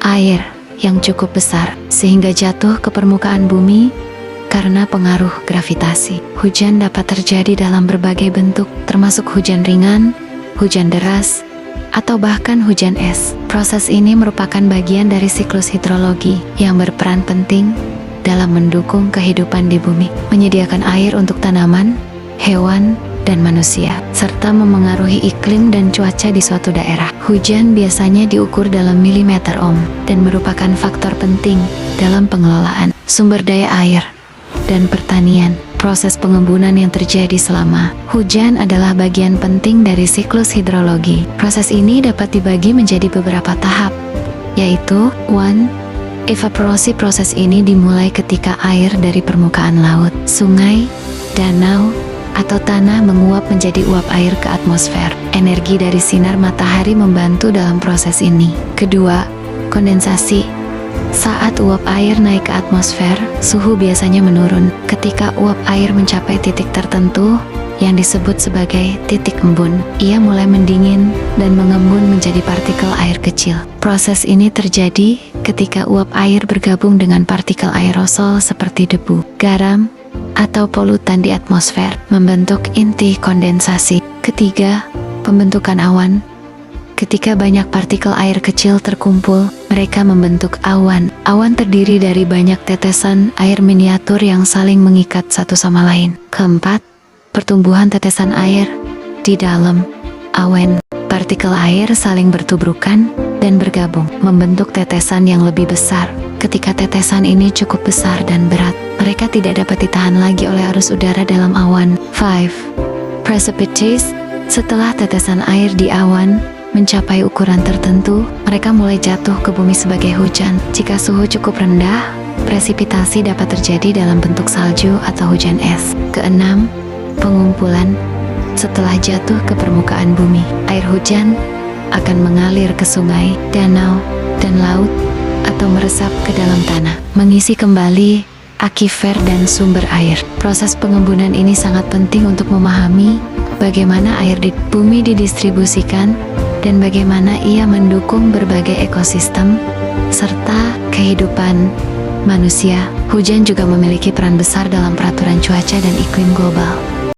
air yang cukup besar sehingga jatuh ke permukaan bumi karena pengaruh gravitasi. Hujan dapat terjadi dalam berbagai bentuk, termasuk hujan ringan, hujan deras, atau bahkan hujan es. Proses ini merupakan bagian dari siklus hidrologi yang berperan penting dalam mendukung kehidupan di bumi, menyediakan air untuk tanaman, hewan, dan manusia, serta memengaruhi iklim dan cuaca di suatu daerah. Hujan biasanya diukur dalam milimeter ohm dan merupakan faktor penting dalam pengelolaan sumber daya air dan pertanian. Proses pengembunan yang terjadi selama hujan adalah bagian penting dari siklus hidrologi. Proses ini dapat dibagi menjadi beberapa tahap, yaitu 1. Evaporasi. Proses ini dimulai ketika air dari permukaan laut, sungai, danau, atau tanah menguap menjadi uap air ke atmosfer. Energi dari sinar matahari membantu dalam proses ini. Kedua, kondensasi. Saat uap air naik ke atmosfer, suhu biasanya menurun. Ketika uap air mencapai titik tertentu yang disebut sebagai titik embun, ia mulai mendingin dan mengembun menjadi partikel air kecil. Proses ini terjadi ketika uap air bergabung dengan partikel aerosol seperti debu, garam, atau polutan di atmosfer, membentuk inti kondensasi. Ketiga, pembentukan awan. Ketika banyak partikel air kecil terkumpul, mereka membentuk awan. Awan terdiri dari banyak tetesan air miniatur yang saling mengikat satu sama lain. Keempat, pertumbuhan tetesan air di dalam awan. Partikel air saling bertubrukan dan bergabung, membentuk tetesan yang lebih besar. Ketika tetesan ini cukup besar dan berat, mereka tidak dapat ditahan lagi oleh arus udara dalam awan. 5. Precipitation. Setelah tetesan air di awan mencapai ukuran tertentu, mereka mulai jatuh ke bumi sebagai hujan. Jika suhu cukup rendah, presipitasi dapat terjadi dalam bentuk salju atau hujan es. Keenam, pengumpulan. Setelah jatuh ke permukaan bumi, air hujan akan mengalir ke sungai, danau, dan laut, atau meresap ke dalam tanah, mengisi kembali akifer dan sumber air. Proses pengembunan ini sangat penting untuk memahami bagaimana air di bumi didistribusikan dan bagaimana ia mendukung berbagai ekosistem serta kehidupan manusia. Hujan juga memiliki peran besar dalam peraturan cuaca dan iklim global.